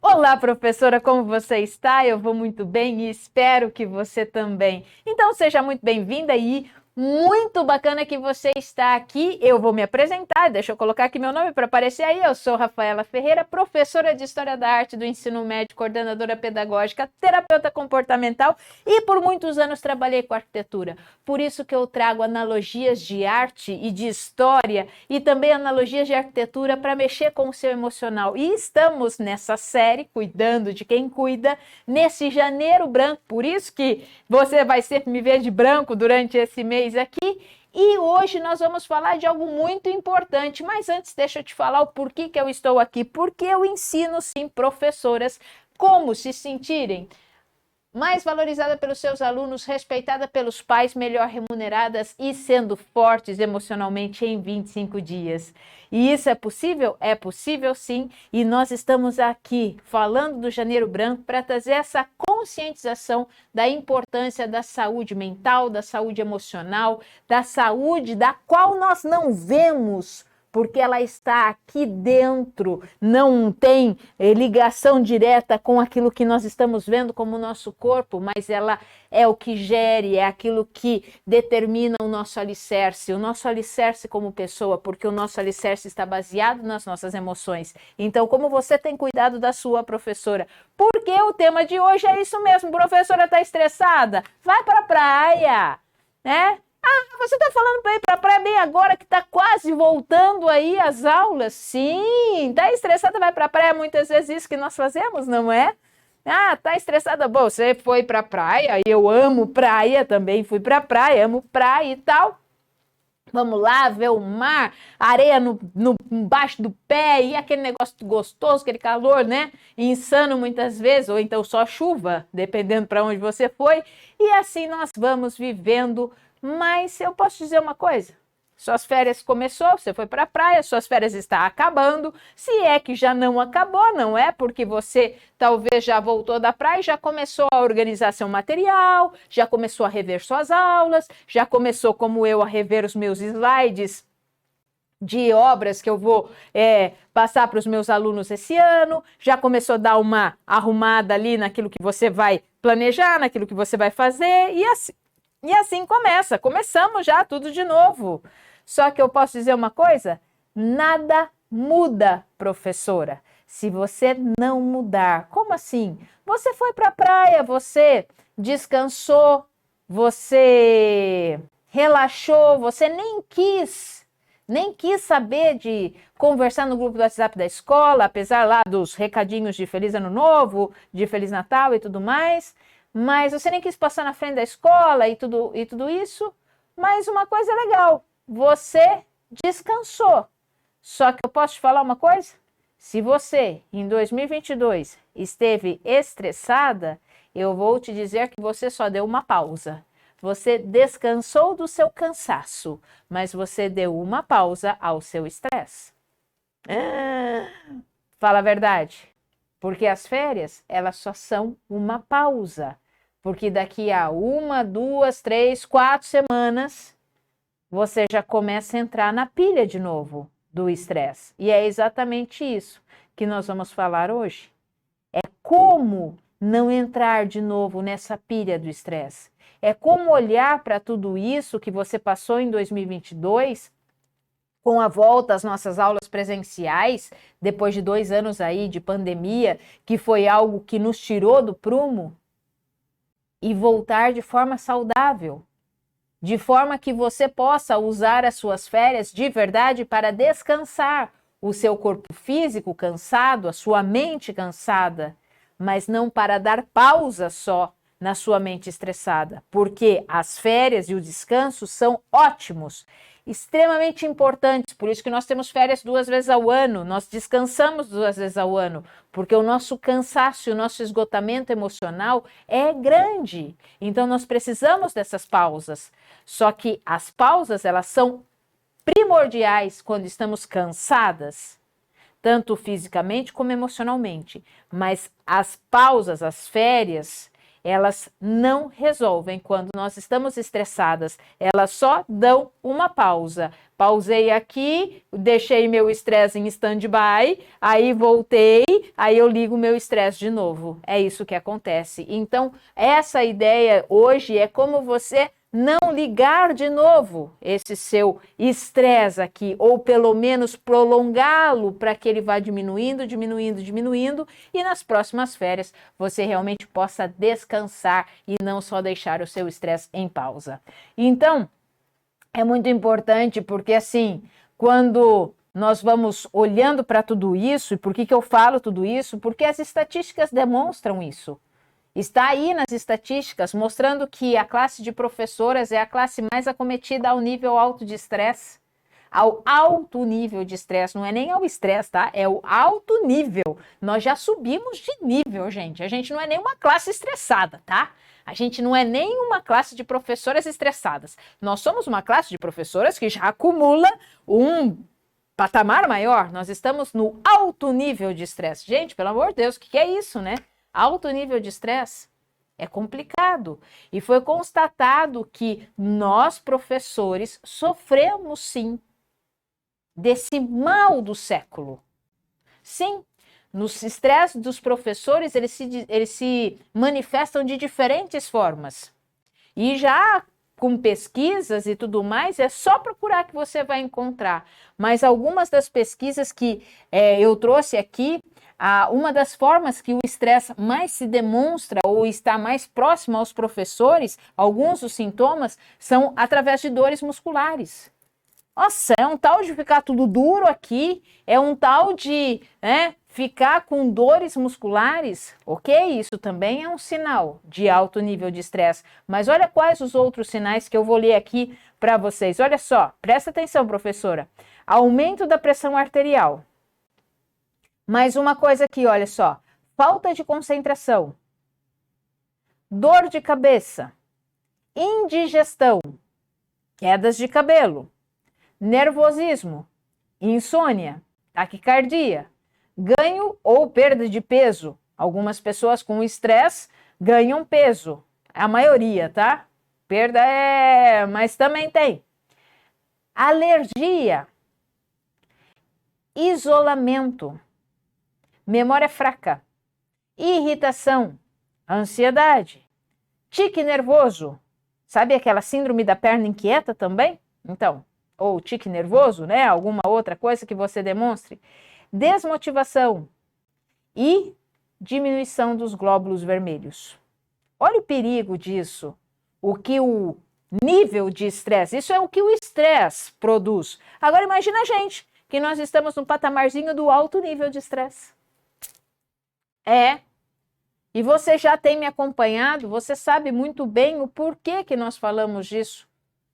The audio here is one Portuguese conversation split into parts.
Olá, professora, como você está? Eu vou muito bem e espero que você também. Então, seja muito bem-vinda e muito bacana que você está aqui. Eu vou me apresentar, deixa eu colocar aqui meu nome para aparecer aí. Eu sou Rafaela Ferreira, professora de História da Arte do Ensino Médio, coordenadora pedagógica, terapeuta comportamental e por muitos anos trabalhei com arquitetura. Por isso que eu trago analogias de arte e de história e também analogias de arquitetura para mexer com o seu emocional. E estamos nessa série, Cuidando de Quem Cuida, nesse janeiro branco. Por isso que você vai sempre me ver de branco durante esse mês aqui. E hoje nós vamos falar de algo muito importante. Mas antes, deixa eu te falar o porquê que eu estou aqui. Porque eu ensino, sim, professoras como se sentirem mais valorizada pelos seus alunos, respeitada pelos pais, melhor remuneradas e sendo fortes emocionalmente em 25 dias. E isso é possível? É possível sim, e nós estamos aqui falando do Janeiro Branco para trazer essa conscientização da importância da saúde mental, da saúde emocional, da saúde da qual nós não vemos porque ela está aqui dentro, não tem ligação direta com aquilo que nós estamos vendo como o nosso corpo, mas ela é o que gere, é aquilo que determina o nosso alicerce como pessoa, porque o nosso alicerce está baseado nas nossas emoções. Então, como você tem cuidado da sua professora? Porque o tema de hoje é isso mesmo, professora está estressada? Vai para a praia, né? Você está falando para ir para a praia bem agora que está quase voltando aí as aulas? Sim, está estressada, vai para a praia, muitas vezes isso que nós fazemos, não é? Tá estressada, bom, você foi para a praia, eu amo praia também, fui para a praia, amo praia e tal. Vamos lá ver o mar, areia embaixo do pé e aquele negócio gostoso, aquele calor, né? Insano muitas vezes, ou então só chuva, dependendo para onde você foi. E assim nós vamos vivendo. Mas eu posso dizer uma coisa? Suas férias começou, você foi para a praia, suas férias estão acabando. Se é que já não acabou, não é? Porque você talvez já voltou da praia e já começou a organizar seu material, já começou a rever suas aulas, já começou, como eu, a rever os meus slides de obras que eu vou passar para os meus alunos esse ano, já começou a dar uma arrumada ali naquilo que você vai planejar, naquilo que você vai fazer, e assim começamos já tudo de novo. Só que eu posso dizer uma coisa? Nada muda, professora, se você não mudar. Como assim? Você foi para a praia, você descansou, você relaxou, você nem quis saber de conversar no grupo do WhatsApp da escola, apesar lá dos recadinhos de Feliz Ano Novo, de Feliz Natal e tudo mais. Mas você nem quis passar na frente da escola e tudo isso. Mas uma coisa legal, você descansou. Só que eu posso te falar uma coisa? Se você, em 2022, esteve estressada, eu vou te dizer que você só deu uma pausa. Você descansou do seu cansaço, mas você deu uma pausa ao seu estresse. Fala a verdade. Porque as férias, elas só são uma pausa. Porque daqui a 1, 2, 3, 4 semanas, você já começa a entrar na pilha de novo do estresse. E é exatamente isso que nós vamos falar hoje. É como não entrar de novo nessa pilha do estresse. É como olhar para tudo isso que você passou em 2022 com a volta às nossas aulas presenciais, depois de 2 anos aí de pandemia, que foi algo que nos tirou do prumo, e voltar de forma saudável, de forma que você possa usar as suas férias de verdade para descansar o seu corpo físico cansado, a sua mente cansada, mas não para dar pausa só na sua mente estressada, porque as férias e o descanso são ótimos, extremamente importantes, por isso que nós temos férias 2 vezes ao ano, nós descansamos 2 vezes ao ano, porque o nosso cansaço e o nosso esgotamento emocional é grande, então nós precisamos dessas pausas, só que as pausas, elas são primordiais quando estamos cansadas, tanto fisicamente como emocionalmente, mas as pausas, as férias, elas não resolvem quando nós estamos estressadas, elas só dão uma pausa. Pausei aqui, deixei meu estresse em stand-by, aí voltei, aí eu ligo meu estresse de novo. É isso que acontece. Então, essa ideia hoje é como você não ligar de novo esse seu estresse aqui, ou pelo menos prolongá-lo para que ele vá diminuindo, diminuindo, diminuindo, e nas próximas férias você realmente possa descansar e não só deixar o seu estresse em pausa. Então, é muito importante porque assim, quando nós vamos olhando para tudo isso, e por que eu falo tudo isso? Porque as estatísticas demonstram isso. Está aí nas estatísticas mostrando que a classe de professoras é a classe mais acometida ao nível alto de estresse. Ao alto nível de estresse, não é nem ao estresse, tá? É o alto nível. Nós já subimos de nível, gente. A gente não é nem uma classe estressada, tá? A gente não é nem uma classe de professoras estressadas. Nós somos uma classe de professoras que já acumula um patamar maior. Nós estamos no alto nível de estresse. Gente, pelo amor de Deus, o que é isso, né? Alto nível de estresse é complicado. E foi constatado que nós, professores, sofremos sim desse mal do século. Sim, nos estresses dos professores, eles se manifestam de diferentes formas. E já com pesquisas e tudo mais, é só procurar que você vai encontrar. Mas algumas das pesquisas que eu trouxe aqui, uma das formas que o estresse mais se demonstra ou está mais próximo aos professores, alguns dos sintomas, são através de dores musculares. Nossa, é um tal de ficar tudo duro aqui, é um tal de ficar com dores musculares, ok? Isso também é um sinal de alto nível de estresse. Mas olha quais os outros sinais que eu vou ler aqui para vocês. Olha só, presta atenção, professora. Aumento da pressão arterial. Mais uma coisa aqui, olha só. Falta de concentração. Dor de cabeça. Indigestão. Quedas de cabelo. Nervosismo, insônia, taquicardia, ganho ou perda de peso. Algumas pessoas com estresse ganham peso. A maioria, tá? Perda mas também tem. Alergia, isolamento, memória fraca, irritação, ansiedade, tique nervoso. Sabe aquela síndrome da perna inquieta também? Então, ou tique nervoso, né? Alguma outra coisa que você demonstre. Desmotivação e diminuição dos glóbulos vermelhos. Olha o perigo disso. O que o nível de estresse, isso é o que o estresse produz. Agora imagina a gente, que nós estamos no patamarzinho do alto nível de estresse. E você já tem me acompanhado, você sabe muito bem o porquê que nós falamos disso.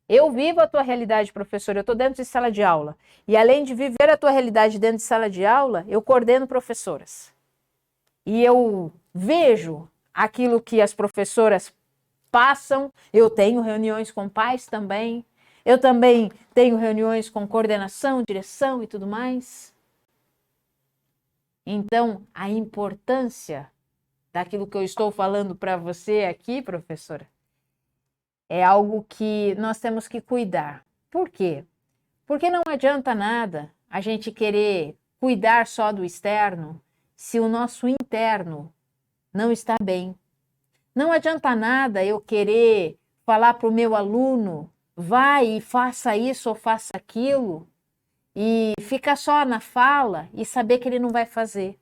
Eu vivo a tua realidade, professor, eu estou dentro de sala de aula. E além de viver a tua realidade dentro de sala de aula, eu coordeno professoras. E eu vejo aquilo que as professoras passam, eu tenho reuniões com pais também, eu também tenho reuniões com coordenação, direção e tudo mais. Então, a importância daquilo que eu estou falando para você aqui, professora, é algo que nós temos que cuidar. Por quê? Porque não adianta nada a gente querer cuidar só do externo se o nosso interno não está bem. Não adianta nada eu querer falar para o meu aluno, vai e faça isso ou faça aquilo, e ficar só na fala e saber que ele não vai fazer.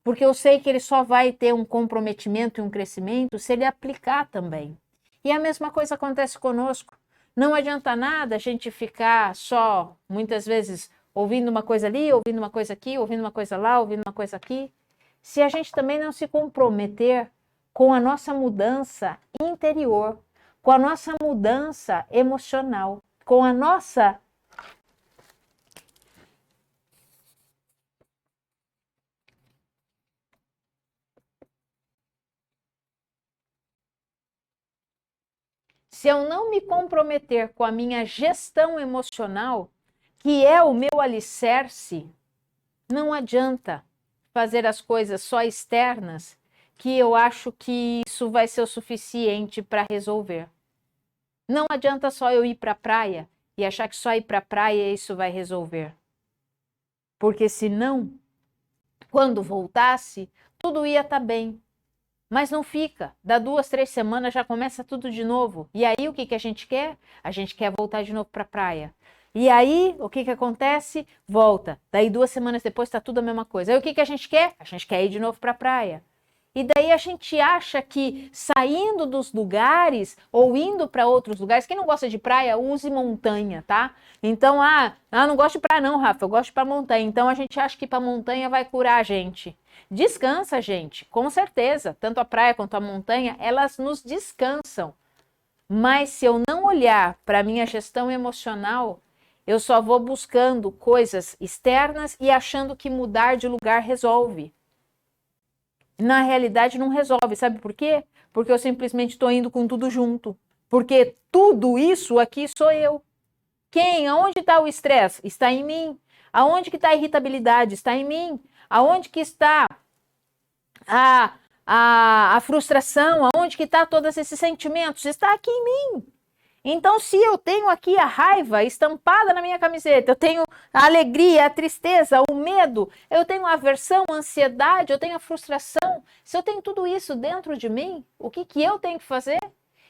Porque eu sei que ele só vai ter um comprometimento e um crescimento se ele aplicar também. E a mesma coisa acontece conosco. Não adianta nada a gente ficar só, muitas vezes, ouvindo uma coisa ali, ouvindo uma coisa aqui, ouvindo uma coisa lá, ouvindo uma coisa aqui, se a gente também não se comprometer com a nossa mudança interior, com a nossa mudança emocional, com a nossa se eu não me comprometer com a minha gestão emocional, que é o meu alicerce, não adianta fazer as coisas só externas, que eu acho que isso vai ser o suficiente para resolver. Não adianta só eu ir para a praia e achar que só ir para a praia isso vai resolver. Porque senão, quando voltasse, tudo ia estar bem. Mas não fica. Dá 2, 3 semanas já começa tudo de novo. E aí o que a gente quer? A gente quer voltar de novo para a praia. E aí o que acontece? Volta. Daí 2 semanas depois está tudo a mesma coisa. Aí o que a gente quer? A gente quer ir de novo para a praia. E daí a gente acha que saindo dos lugares ou indo para outros lugares, quem não gosta de praia, use montanha, tá? Então, não gosto de praia não, Rafa, eu gosto de ir para montanha. Então a gente acha que para montanha vai curar a gente. Descansa, gente, com certeza. Tanto a praia quanto a montanha, elas nos descansam. Mas se eu não olhar para a minha gestão emocional, eu só vou buscando coisas externas e achando que mudar de lugar resolve. Na realidade não resolve, sabe por quê? Porque eu simplesmente estou indo com tudo junto. Porque tudo isso aqui sou eu. Aonde está o estresse? Está em mim. Aonde que está a irritabilidade? Está em mim. Aonde que está a frustração? Aonde que está todos esses sentimentos? Está aqui em mim. Então, se eu tenho aqui a raiva estampada na minha camiseta, eu tenho a alegria, a tristeza, o medo, eu tenho a aversão, a ansiedade, eu tenho a frustração. Se eu tenho tudo isso dentro de mim, o que eu tenho que fazer?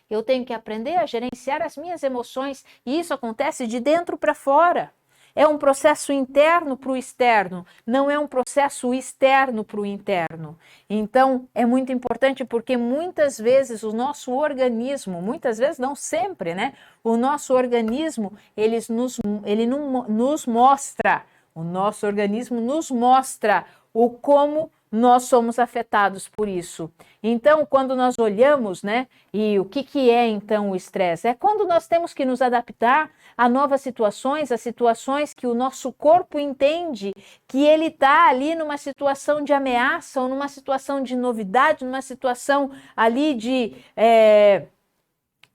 Eu tenho que aprender a gerenciar as minhas emoções. E isso acontece de dentro para fora. É um processo interno para o externo, não é um processo externo para o interno. Então, é muito importante porque muitas vezes o nosso organismo, muitas vezes não sempre, né? O nosso organismo, ele nos mostra, o nosso organismo nos mostra o como nós somos afetados por isso. Então, quando nós olhamos, né, e o que é então o estresse? É quando nós temos que nos adaptar a novas situações, a situações que o nosso corpo entende que ele está ali numa situação de ameaça ou numa situação de novidade, numa situação ali de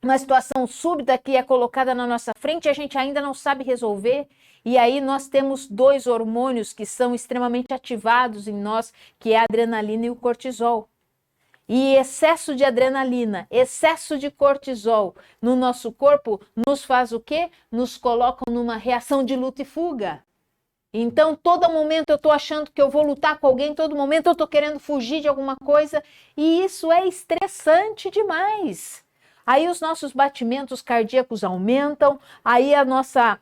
uma situação súbita que é colocada na nossa frente e a gente ainda não sabe resolver. E aí nós temos 2 hormônios que são extremamente ativados em nós, que é a adrenalina e o cortisol. E excesso de adrenalina, excesso de cortisol no nosso corpo nos faz o quê? Nos coloca numa reação de luta e fuga. Então, todo momento eu estou achando que eu vou lutar com alguém, todo momento eu estou querendo fugir de alguma coisa, e isso é estressante demais. Aí os nossos batimentos cardíacos aumentam, aí a nossa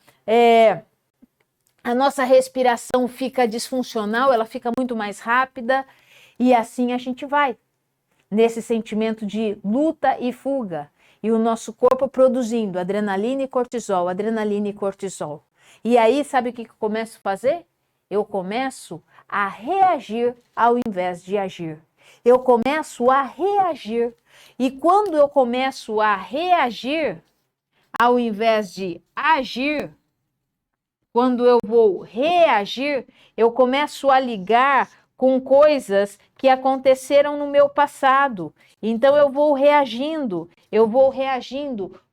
respiração fica disfuncional, ela fica muito mais rápida, e assim a gente vai nesse sentimento de luta e fuga. E o nosso corpo produzindo adrenalina e cortisol, adrenalina e cortisol. E aí, sabe o que eu começo a fazer? Eu começo a reagir ao invés de agir. Eu começo a reagir. E quando eu começo a reagir, ao invés de agir, quando eu vou reagir, eu começo a ligar com coisas que aconteceram no meu passado. Então eu vou reagindo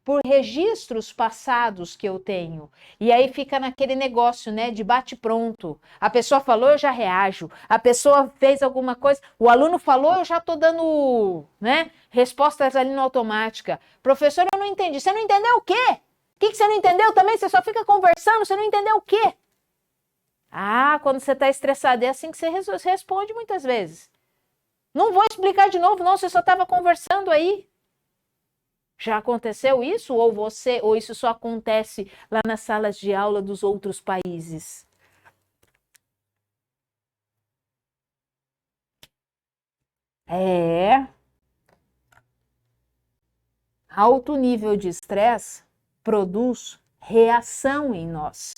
por registros passados que eu tenho. E aí fica naquele negócio, né, de bate-pronto. A pessoa falou, eu já reajo. A pessoa fez alguma coisa, o aluno falou, eu já estou dando, né, respostas ali no automática. Professor, eu não entendi. Você não entendeu o quê? O que você não entendeu também? Você só fica conversando, você não entendeu o quê? Quando você está estressado, é assim que você responde muitas vezes. Não vou explicar de novo, não, você só estava conversando aí. Já aconteceu isso? Ou isso só acontece lá nas salas de aula dos outros países? Alto nível de estresse produz reação em nós.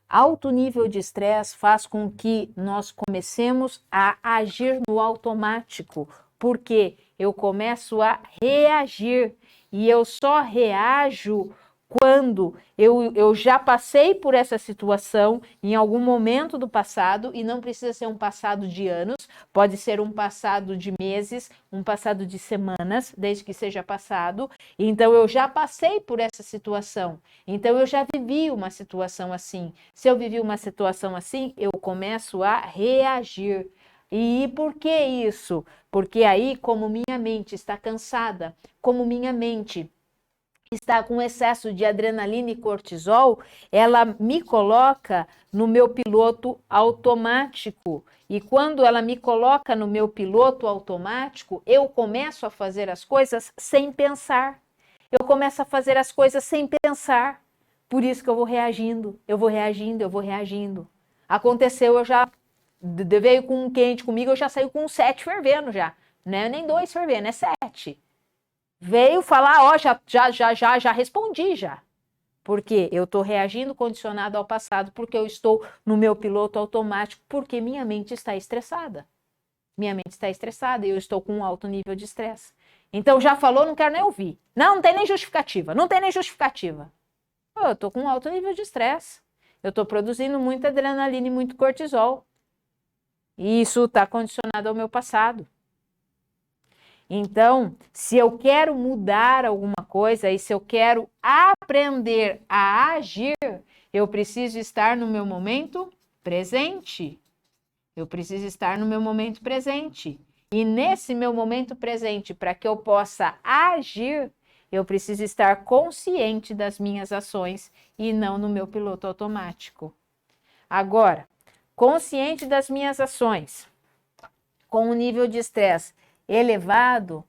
Alto nível de estresse faz com que nós comecemos a agir no automático, porque eu começo a reagir e eu só reajo quando eu já passei por essa situação em algum momento do passado, e não precisa ser um passado de anos, pode ser um passado de meses, um passado de semanas, desde que seja passado. Então eu já passei por essa situação, então eu já vivi uma situação assim. Se eu vivi uma situação assim, eu começo a reagir. E por que isso? Porque aí, como minha mente está cansada, como minha mente está com excesso de adrenalina e cortisol, ela me coloca no meu piloto automático. E quando ela me coloca no meu piloto automático, eu começo a fazer as coisas sem pensar. Eu começo a fazer as coisas sem pensar. Por isso que eu vou reagindo, eu vou reagindo, eu vou reagindo. Aconteceu, eu já veio com um quente comigo, eu já saí com um 7 fervendo já. Não é nem 2 fervendo, é 7. Veio falar, ó, já respondi já. Porque eu estou reagindo condicionado ao passado, porque eu estou no meu piloto automático, porque minha mente está estressada. Minha mente está estressada e eu estou com um alto nível de estresse. Então já falou, não quero nem ouvir. Não tem nem justificativa, não tem nem justificativa. Eu estou com um alto nível de estresse. Eu estou produzindo muita adrenalina e muito cortisol. E isso está condicionado ao meu passado. Então, se eu quero mudar alguma coisa e se eu quero aprender a agir, eu preciso estar no meu momento presente. Eu preciso estar no meu momento presente. E nesse meu momento presente, para que eu possa agir, eu preciso estar consciente das minhas ações e não no meu piloto automático. Agora, consciente das minhas ações, com um nível de estresse elevado,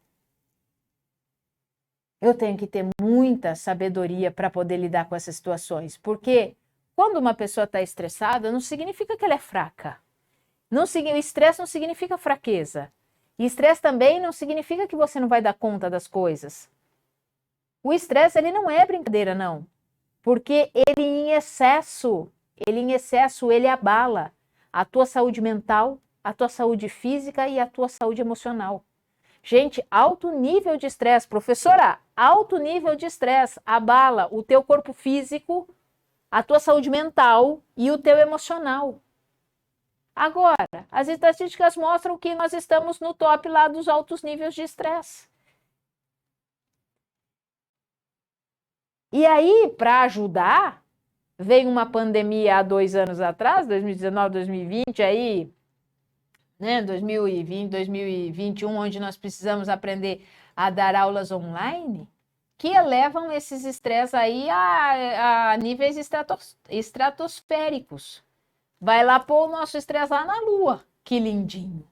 eu tenho que ter muita sabedoria para poder lidar com essas situações. Porque quando uma pessoa está estressada, não significa que ela é fraca. O estresse não significa fraqueza. E estresse também não significa que você não vai dar conta das coisas. O estresse, ele não é brincadeira, não. Porque ele em excesso, ele abala a tua saúde mental, a tua saúde física e a tua saúde emocional. Gente, alto nível de estresse, professora, alto nível de estresse abala o teu corpo físico, a tua saúde mental e o teu emocional. Agora, as estatísticas mostram que nós estamos no top lá dos altos níveis de estresse. E aí, para ajudar, veio uma pandemia há 2 anos atrás, 2019, 2020, aí, né, 2020, 2021, onde nós precisamos aprender a dar aulas online, que elevam esses estresses aí a níveis estratosféricos. Vai lá pôr o nosso estresse lá na Lua, que lindinho,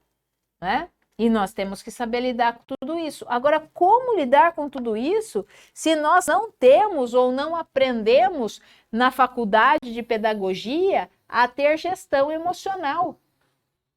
né? E nós temos que saber lidar com tudo isso. Agora, como lidar com tudo isso se nós não temos ou não aprendemos na faculdade de pedagogia a ter gestão emocional?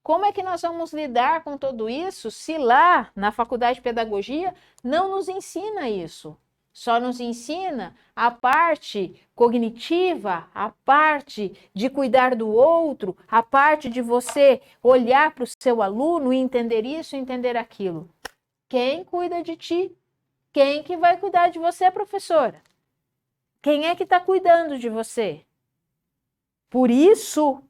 Como é que nós vamos lidar com tudo isso se lá na faculdade de pedagogia não nos ensina isso? Só nos ensina a parte cognitiva, a parte de cuidar do outro, a parte de você olhar para o seu aluno e entender isso, entender aquilo. Quem cuida de ti? Quem que vai cuidar de você, professora? Quem é que está cuidando de você? Por isso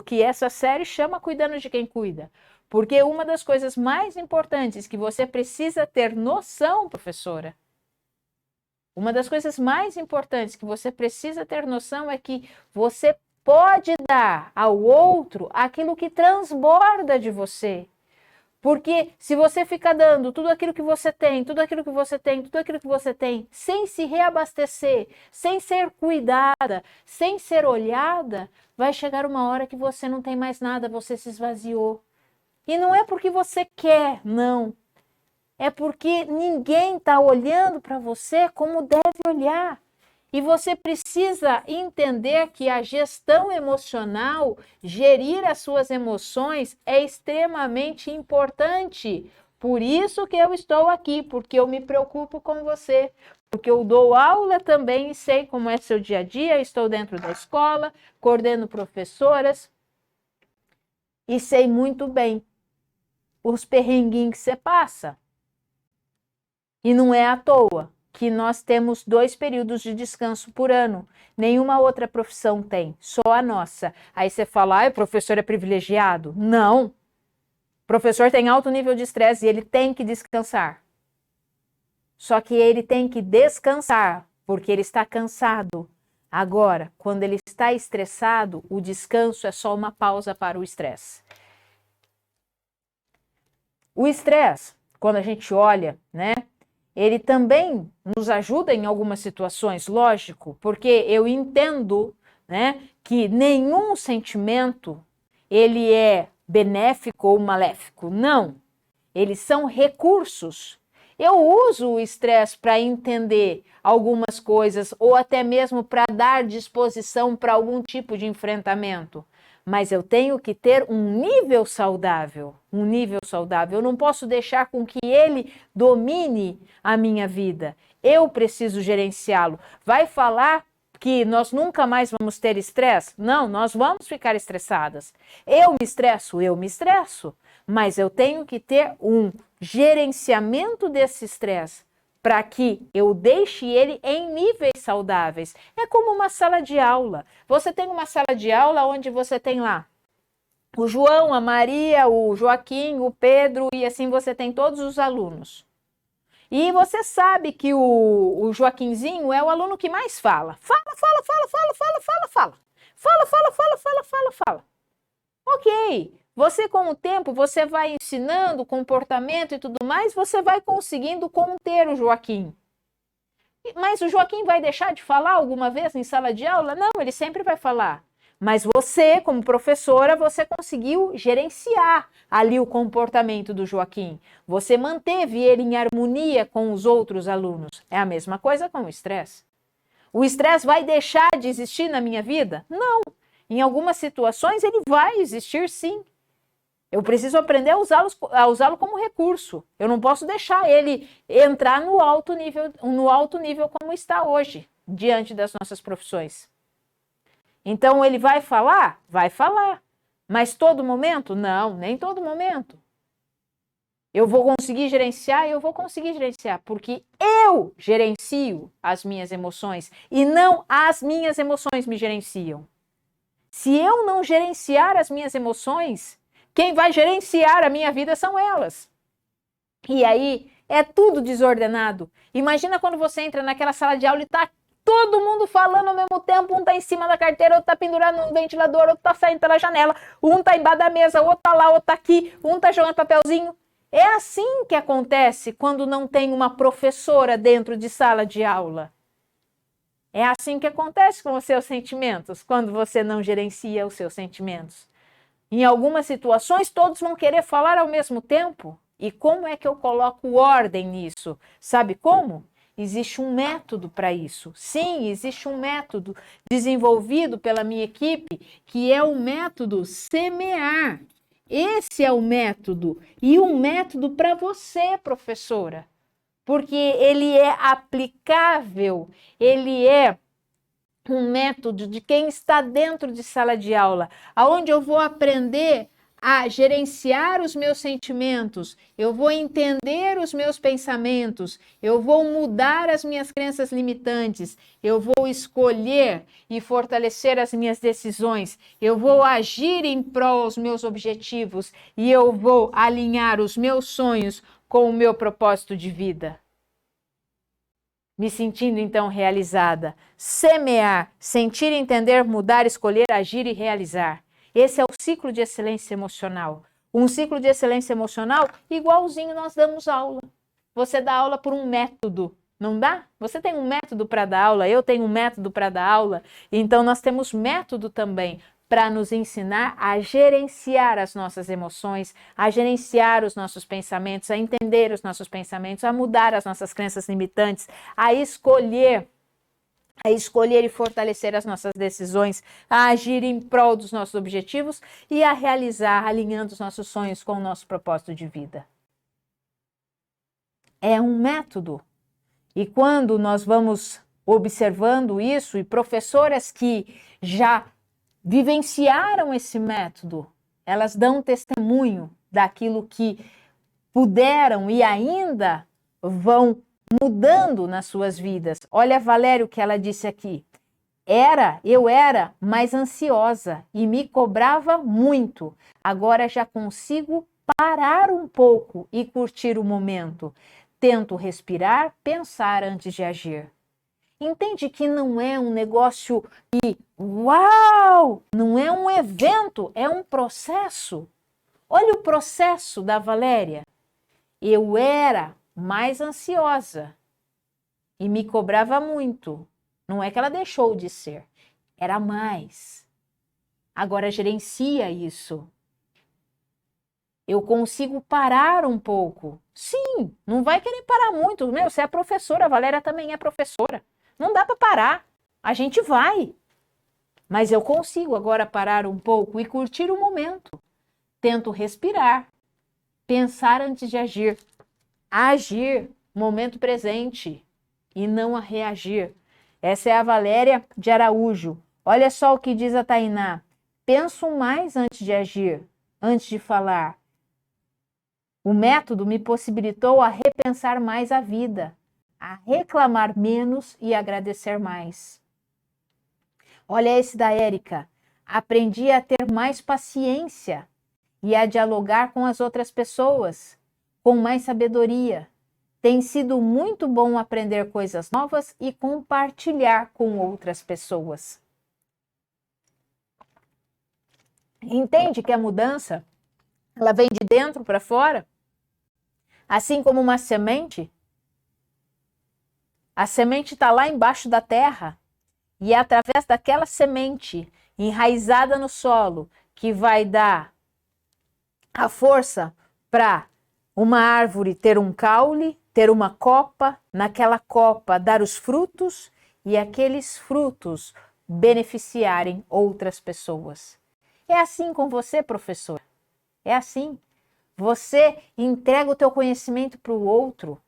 que essa série chama Cuidando de Quem Cuida. Porque uma das coisas mais importantes que você precisa ter noção, professora, uma das coisas mais importantes que você precisa ter noção é que você pode dar ao outro aquilo que transborda de você. Porque se você ficar dando tudo aquilo que você tem, tudo aquilo que você tem, tudo aquilo que você tem, sem se reabastecer, sem ser cuidada, sem ser olhada, vai chegar uma hora que você não tem mais nada, você se esvaziou. E não é porque você quer, não. É porque ninguém está olhando para você como deve olhar. E você precisa entender que a gestão emocional, gerir as suas emoções, é extremamente importante. Por isso que eu estou aqui, porque eu me preocupo com você, porque eu dou aula também e sei como é seu dia a dia, estou dentro da escola, coordeno professoras e sei muito bem os perrenguinhos que você passa. E não é à toa que nós temos 2 períodos de descanso por ano. Nenhuma outra profissão tem, só a nossa. Aí você fala, o professor é privilegiado? Não. O professor tem alto nível de estresse e ele tem que descansar. Só que ele tem que descansar, porque ele está cansado. Agora, quando ele está estressado, o descanso é só uma pausa para o estresse. O estresse, quando a gente olha, né, ele também nos ajuda em algumas situações, lógico, porque eu entendo, né, que nenhum sentimento ele é benéfico ou maléfico. Não, eles são recursos. Eu uso o estresse para entender algumas coisas ou até mesmo para dar disposição para algum tipo de enfrentamento. Mas eu tenho que ter um nível saudável, um nível saudável. Eu não posso deixar com que ele domine a minha vida. Eu preciso gerenciá-lo. Vai falar que nós nunca mais vamos ter estresse? Não, nós vamos ficar estressadas. Eu me estresso, mas eu tenho que ter um gerenciamento desse estresse para que eu deixe ele em níveis saudáveis. É como uma sala de aula. Você tem uma sala de aula onde você tem lá o João, a Maria, o Joaquim, o Pedro, e assim você tem todos os alunos. E você sabe que o Joaquinzinho é o aluno que mais fala. Fala. Ok. Você, com o tempo, você vai ensinando o comportamento e tudo mais, você vai conseguindo conter o Joaquim. Mas o Joaquim vai deixar de falar alguma vez em sala de aula? Não, ele sempre vai falar. Mas você, como professora, você conseguiu gerenciar ali o comportamento do Joaquim. Você manteve ele em harmonia com os outros alunos. É a mesma coisa com o estresse. O estresse vai deixar de existir na minha vida? Não. Em algumas situações ele vai existir sim. Eu preciso aprender a usá-lo como recurso. Eu não posso deixar ele entrar no alto nível como está hoje, diante das nossas profissões. Então ele vai falar? Vai falar. Mas todo momento? Não, nem todo momento. Eu vou conseguir gerenciar? Eu vou conseguir gerenciar, porque eu gerencio as minhas emoções e não as minhas emoções me gerenciam. Se eu não gerenciar as minhas emoções, quem vai gerenciar a minha vida são elas. E aí é tudo desordenado. Imagina quando você entra naquela sala de aula e tá todo mundo falando ao mesmo tempo, um tá em cima da carteira, outro tá pendurado no ventilador, outro tá saindo pela janela, um tá embaixo da mesa, outro tá lá, outro tá aqui, um tá jogando papelzinho. É assim que acontece quando não tem uma professora dentro de sala de aula. É assim que acontece com os seus sentimentos, quando você não gerencia os seus sentimentos. Em algumas situações, todos vão querer falar ao mesmo tempo. E como é que eu coloco ordem nisso? Sabe como? Existe um método para isso. Sim, existe um método desenvolvido pela minha equipe, que é o método semear. Esse é o método. E um método para você, professora. Porque ele é aplicável, ele é um método de quem está dentro de sala de aula, aonde eu vou aprender a gerenciar os meus sentimentos, eu vou entender os meus pensamentos, eu vou mudar as minhas crenças limitantes, eu vou escolher e fortalecer as minhas decisões, eu vou agir em prol aos meus objetivos e eu vou alinhar os meus sonhos com o meu propósito de vida. Me sentindo então realizada. Semear, sentir, entender, mudar, escolher, agir e realizar. Esse é o ciclo de excelência emocional. Um ciclo de excelência emocional igualzinho nós damos aula. Você dá aula por um método, não dá? Você tem um método para dar aula, eu tenho um método para dar aula, então nós temos método também para nos ensinar a gerenciar as nossas emoções, a gerenciar os nossos pensamentos, a entender os nossos pensamentos, a mudar as nossas crenças limitantes, a escolher e fortalecer as nossas decisões, a agir em prol dos nossos objetivos e a realizar, alinhando os nossos sonhos com o nosso propósito de vida. É um método. E quando nós vamos observando isso, e professoras que já vivenciaram esse método, elas dão testemunho daquilo que puderam e ainda vão mudando nas suas vidas. Olha, Valério, o que ela disse aqui. Eu era mais ansiosa e me cobrava muito. Agora já consigo parar um pouco e curtir o momento. Tento respirar, pensar antes de agir. Entende que não é um negócio que, uau, não é um evento, é um processo. Olha o processo da Valéria. eu era mais ansiosa e me cobrava muito. Não é que ela deixou de ser, era mais. Agora gerencia isso. Eu consigo parar um pouco. Sim, não vai querer parar muito. Meu, você é professora, a Valéria também é professora. Não dá para parar. A gente vai. Mas eu consigo agora parar um pouco e curtir o momento. Tento respirar, pensar antes de agir. Agir, momento presente, e não a reagir. Essa é a Valéria de Araújo. Olha só o que diz a Tainá. Penso mais antes de agir, antes de falar. O método me possibilitou a repensar mais a vida, a reclamar menos e agradecer mais. Olha esse da Érica. Aprendi a ter mais paciência e a dialogar com as outras pessoas, com mais sabedoria. Tem sido muito bom aprender coisas novas e compartilhar com outras pessoas. Entende que a mudança, ela vem de dentro para fora? Assim como uma semente, a semente está lá embaixo da terra e é através daquela semente enraizada no solo que vai dar a força para uma árvore ter um caule, ter uma copa, naquela copa dar os frutos e aqueles frutos beneficiarem outras pessoas. É assim com você, professor. É assim. Você entrega o teu conhecimento para o outro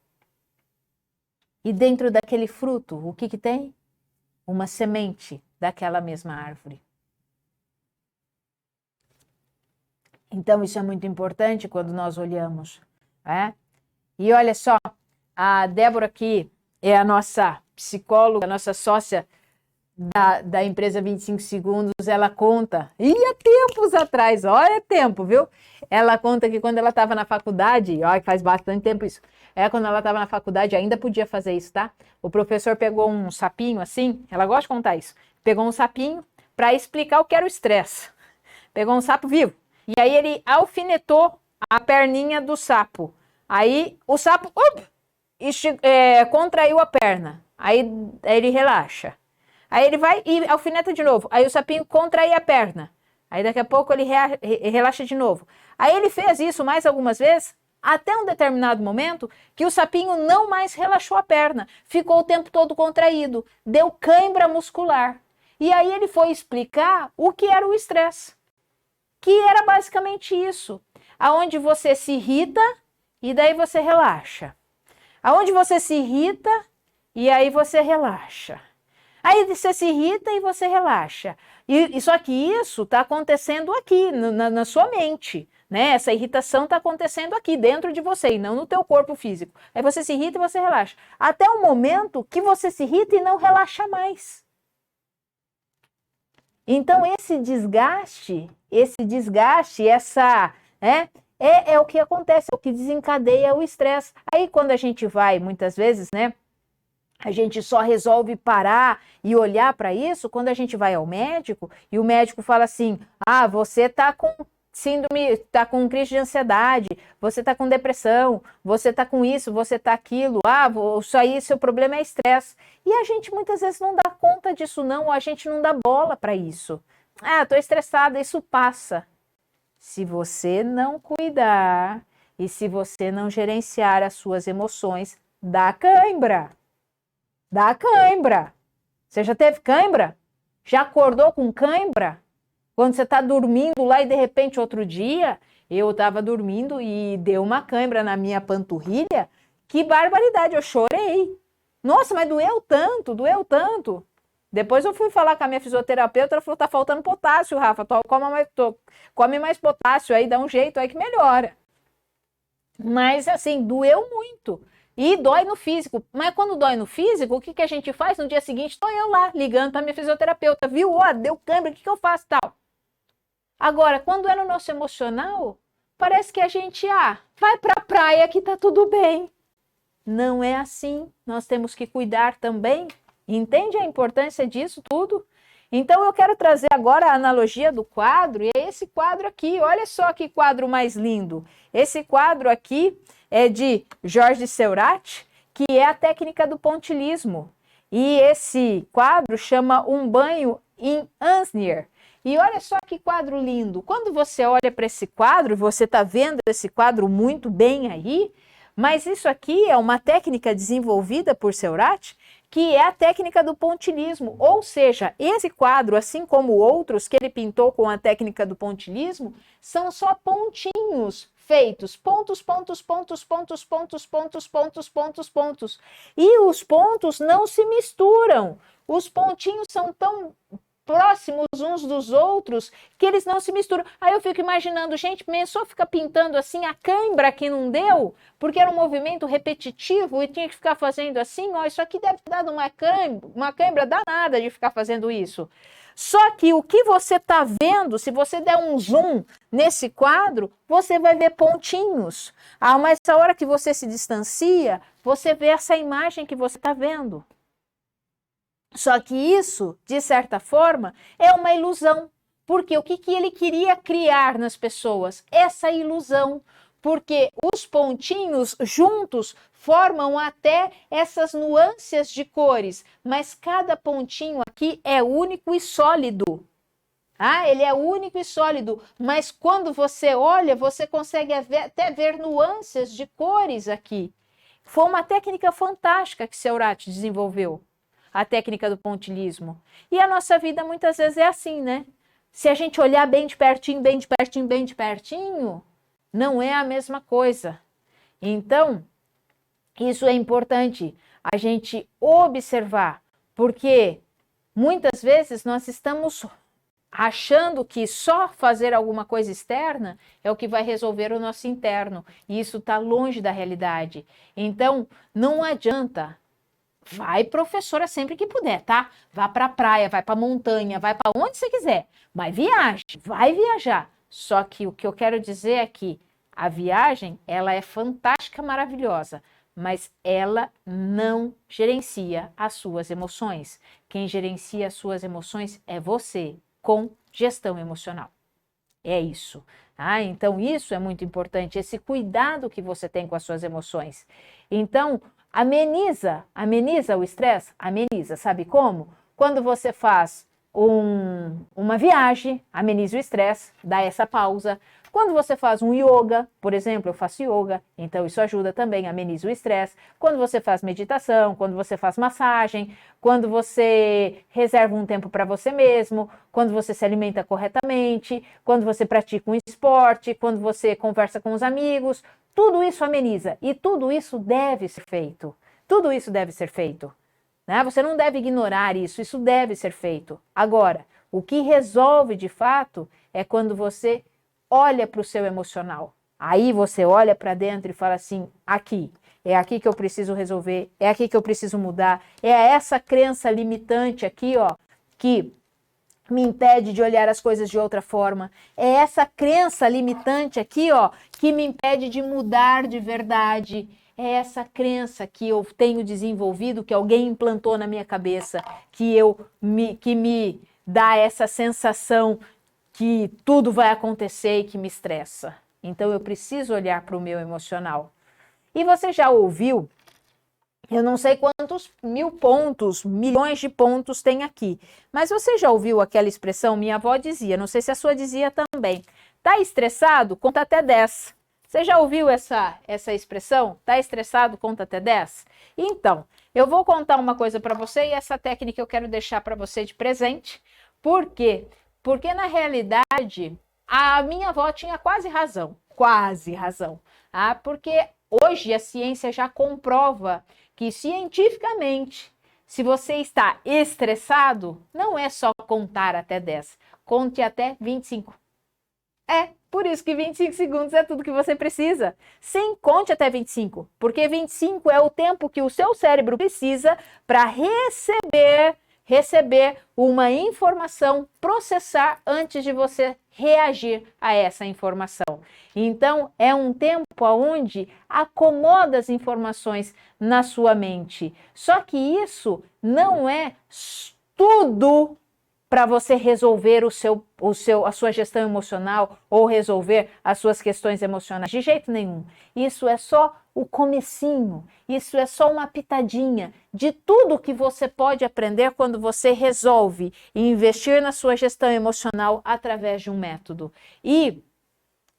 e dentro daquele fruto, o que que tem? Uma semente daquela mesma árvore. Então, isso é muito importante quando nós olhamos. Né? E olha só, a Débora aqui é a nossa psicóloga, a nossa sócia da empresa 25 Segundos, ela conta, e há tempos atrás, olha tempo, viu? Ela conta que quando ela estava na faculdade, olha que faz bastante tempo isso, quando ela estava na faculdade ainda podia fazer isso, tá? O professor pegou um sapinho assim, ela gosta de contar isso, pegou um sapinho para explicar o que era o estresse. Pegou um sapo vivo, e aí ele alfinetou a perninha do sapo. Aí o sapo contraiu a perna, aí ele relaxa. Aí ele vai e alfineta de novo. Aí o sapinho contrai a perna. Aí daqui a pouco ele relaxa de novo. Aí ele fez isso mais algumas vezes, até um determinado momento que o sapinho não mais relaxou a perna. Ficou o tempo todo contraído. Deu cãibra muscular. E aí ele foi explicar o que era o estresse. Que era basicamente isso. Aonde você se irrita e daí você relaxa. Aonde você se irrita e aí você relaxa. Aí você se irrita e você relaxa. E só que isso está acontecendo aqui, na sua mente. Né? Essa irritação está acontecendo aqui, dentro de você, e não no teu corpo físico. Aí você se irrita e você relaxa. Até o momento que você se irrita e não relaxa mais. Então, esse desgaste, é o que acontece, é o que desencadeia o estresse. Aí, quando a gente vai, muitas vezes, né? A gente só resolve parar e olhar para isso quando a gente vai ao médico e o médico fala assim: ah, você está com síndrome, está com crise de ansiedade, você está com depressão, você está com isso, você está aquilo, isso aí, seu problema é estresse. E a gente muitas vezes não dá conta disso não, ou a gente não dá bola para isso. Ah, estou estressada, isso passa. Se você não cuidar e se você não gerenciar as suas emoções, dá cãibra. Dá cãibra. Você já teve cãibra? Já acordou com cãibra? Quando você está dormindo lá e de repente outro dia, eu estava dormindo e deu uma cãibra na minha panturrilha. Que barbaridade, eu chorei. Nossa, mas doeu tanto, doeu tanto. Depois eu fui falar com a minha fisioterapeuta, ela falou, tá faltando potássio, Rafa, come mais potássio aí, dá um jeito aí que melhora. Mas assim, doeu muito. E dói no físico. Mas quando dói no físico, o que a gente faz? No dia seguinte, estou eu lá, ligando para minha fisioterapeuta. Viu? Deu câimbra, o que eu faço tal? Agora, quando é no nosso emocional, parece que a gente, vai para a praia que tá tudo bem. Não é assim. Nós temos que cuidar também. Entende a importância disso tudo? Então, eu quero trazer agora a analogia do quadro, e é esse quadro aqui. Olha só que quadro mais lindo. Esse quadro aqui é de Georges Seurat, que é a técnica do pontilhismo. E esse quadro chama Um Banho em Ansnier. E olha só que quadro lindo. Quando você olha para esse quadro, você está vendo esse quadro muito bem aí, mas isso aqui é uma técnica desenvolvida por Seurat, que é a técnica do pontilhismo. Ou seja, esse quadro, assim como outros que ele pintou com a técnica do pontilhismo, são só pontinhos feitos, pontos, pontos, pontos, pontos, pontos, pontos, pontos, pontos, pontos. E os pontos não se misturam. Os pontinhos são tão próximos uns dos outros que eles não se misturam. Aí eu fico imaginando, gente, começou a ficar pintando assim, a cãibra que não deu, porque era um movimento repetitivo e tinha que ficar fazendo assim, ó, isso aqui deve ter dado uma cãibra danada de ficar fazendo isso. Só que o que você está vendo, se você der um zoom nesse quadro, você vai ver pontinhos. Ah, mas a hora que você se distancia, você vê essa imagem que você está vendo. Só que isso, de certa forma, é uma ilusão. Porque o que ele queria criar nas pessoas? Essa ilusão. Porque os pontinhos juntos formam até essas nuances de cores, mas cada pontinho aqui é único e sólido. Ah, ele é único e sólido, mas quando você olha, você consegue até ver nuances de cores aqui. Foi uma técnica fantástica que Seurat desenvolveu, a técnica do pontilhismo. E a nossa vida muitas vezes é assim, né? Se a gente olhar bem de pertinho, bem de pertinho, bem de pertinho, não é a mesma coisa. Então, isso é importante a gente observar, porque muitas vezes nós estamos achando que só fazer alguma coisa externa é o que vai resolver o nosso interno, e isso está longe da realidade. Então, não adianta. Vai, professora, sempre que puder, tá? Vá para a praia, vai para a montanha, vai para onde você quiser, mas viaje, vai viajar. Só que o que eu quero dizer é que a viagem, ela é fantástica, maravilhosa, mas ela não gerencia as suas emoções. Quem gerencia as suas emoções é você, com gestão emocional. É isso. Ah, então isso é muito importante, esse cuidado que você tem com as suas emoções. Então, ameniza o estresse? Ameniza, sabe como? Quando você faz uma viagem, ameniza o estresse, dá essa pausa. Quando você faz um yoga, por exemplo, eu faço yoga, então isso ajuda também, ameniza o estresse. Quando você faz meditação, quando você faz massagem, quando você reserva um tempo para você mesmo, quando você se alimenta corretamente, quando você pratica um esporte, quando você conversa com os amigos, tudo isso ameniza e tudo isso deve ser feito. Tudo isso deve ser feito. Né? Você não deve ignorar isso, isso deve ser feito. Agora, o que resolve de fato é quando você olha para o seu emocional. Aí você olha para dentro e fala assim, aqui, é aqui que eu preciso resolver, é aqui que eu preciso mudar, é essa crença limitante aqui, ó, que me impede de olhar as coisas de outra forma. É essa crença limitante aqui, ó, que me impede de mudar de verdade. É essa crença que eu tenho desenvolvido, que alguém implantou na minha cabeça, que me dá essa sensação que tudo vai acontecer e que me estressa. Então eu preciso olhar para o meu emocional. E você já ouviu? Eu não sei quantos mil pontos, milhões de pontos tem aqui. Mas você já ouviu aquela expressão? Minha avó dizia, não sei se a sua dizia também. Tá estressado? Conta até 10. Você já ouviu essa expressão? Tá estressado? Conta até 10? Então, eu vou contar uma coisa para você e essa técnica eu quero deixar para você de presente. Por quê? Porque na realidade, a minha avó tinha quase razão. Quase razão. Ah, porque hoje a ciência já comprova que cientificamente, se você está estressado, não é só contar até 10, conte até 25. É, por isso que 25 segundos é tudo que você precisa. Sim, conte até 25, porque 25 é o tempo que o seu cérebro precisa para receber uma informação, processar antes de você reagir a essa informação. Então, é um tempo onde acomoda as informações na sua mente. Só que isso não é tudo para você resolver a sua gestão emocional ou resolver as suas questões emocionais. De jeito nenhum. Isso é só o comecinho, isso é só uma pitadinha de tudo que você pode aprender quando você resolve investir na sua gestão emocional através de um método. E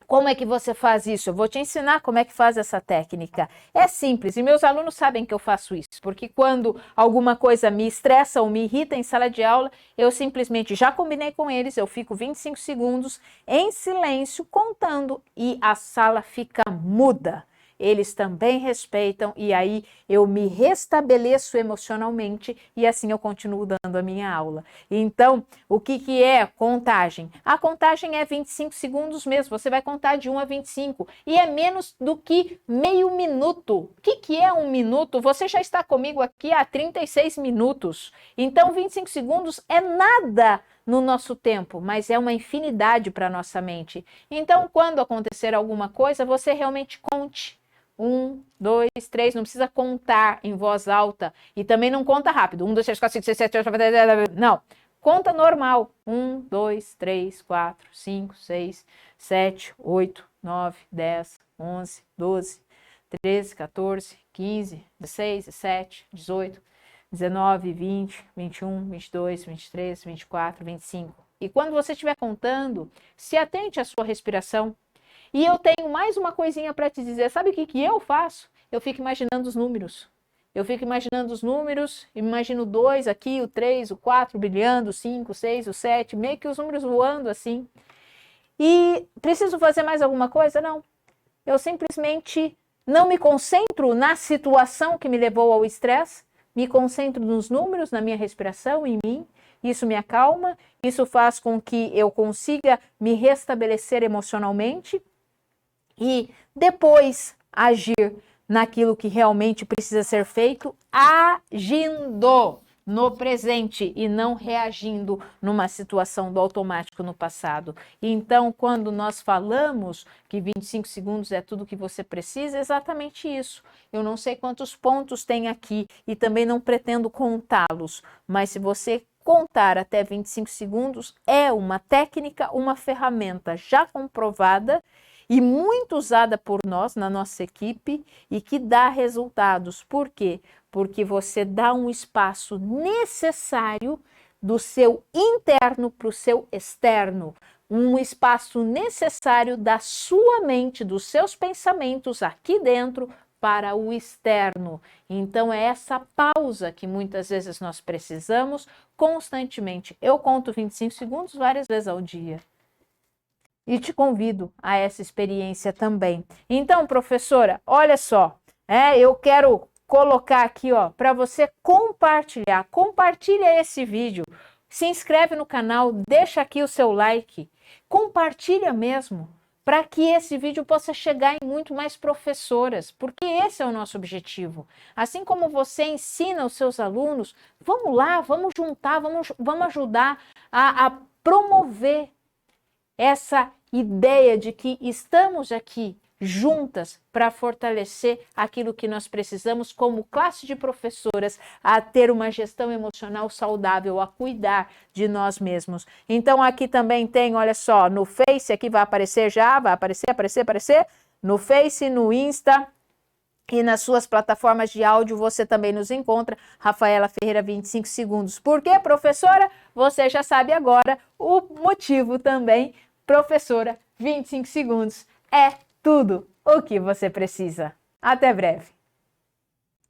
como é que você faz isso? Eu vou te ensinar como é que faz essa técnica. É simples, e meus alunos sabem que eu faço isso, porque quando alguma coisa me estressa ou me irrita em sala de aula, eu simplesmente já combinei com eles, eu fico 25 segundos em silêncio contando e a sala fica muda. Eles também respeitam e aí eu me restabeleço emocionalmente e assim eu continuo dando a minha aula. Então, o que é contagem? A contagem é 25 segundos mesmo, você vai contar de 1 a 25 e é menos do que meio minuto. O que é um minuto? Você já está comigo aqui há 36 minutos, então 25 segundos é nada no nosso tempo, mas é uma infinidade para a nossa mente. Então, quando acontecer alguma coisa, você realmente conte. 1, 2, 3, não precisa contar em voz alta e também não conta rápido. 1, 2, 3, 4, 5, 6, 7, 8, 9, não. Conta normal. 1, 2, 3, 4, 5, 6, 7, 8, 9, 10, 11, 12, 13, 14, 15, 16, 17, 18, 19, 20, 21, 22, 23, 24, 25. E quando você estiver contando, se atente à sua respiração. E eu tenho mais uma coisinha para te dizer. Sabe o que eu faço? Eu fico imaginando os números. Eu fico imaginando os números, imagino o 2 aqui, o 3, o 4 brilhando, o 5, o 6, o 7, meio que os números voando assim. E preciso fazer mais alguma coisa? Não. Eu simplesmente não me concentro na situação que me levou ao estresse, me concentro nos números, na minha respiração, em mim. Isso me acalma, isso faz com que eu consiga me restabelecer emocionalmente e depois agir naquilo que realmente precisa ser feito, agindo no presente e não reagindo numa situação do automático no passado. Então, quando nós falamos que 25 segundos é tudo que você precisa, é exatamente isso. Eu não sei quantos pontos tem aqui e também não pretendo contá-los, mas se você contar até 25 segundos, é uma técnica, uma ferramenta já comprovada e muito usada por nós, na nossa equipe, e que dá resultados. Por quê? Porque você dá um espaço necessário do seu interno para o seu externo, um espaço necessário da sua mente, dos seus pensamentos aqui dentro para o externo. Então é essa pausa que muitas vezes nós precisamos constantemente. Eu conto 25 segundos várias vezes ao dia. E te convido a essa experiência também. Então, professora, olha só, eu quero colocar aqui, ó, para você compartilhar. Compartilha esse vídeo, se inscreve no canal, deixa aqui o seu like, compartilha mesmo, para que esse vídeo possa chegar em muito mais professoras, porque esse é o nosso objetivo. Assim como você ensina os seus alunos, vamos lá, vamos juntar, vamos ajudar a promover essa ideia de que estamos aqui juntas para fortalecer aquilo que nós precisamos como classe de professoras a ter uma gestão emocional saudável, a cuidar de nós mesmos. Então aqui também tem, olha só, no Face, aqui vai aparecer já, vai aparecer, no Face, no Insta e nas suas plataformas de áudio você também nos encontra, Rafaela Ferreira 25 segundos. Por quê, professora? Você já sabe agora o motivo também. Professora, 25 segundos é tudo o que você precisa. Até breve.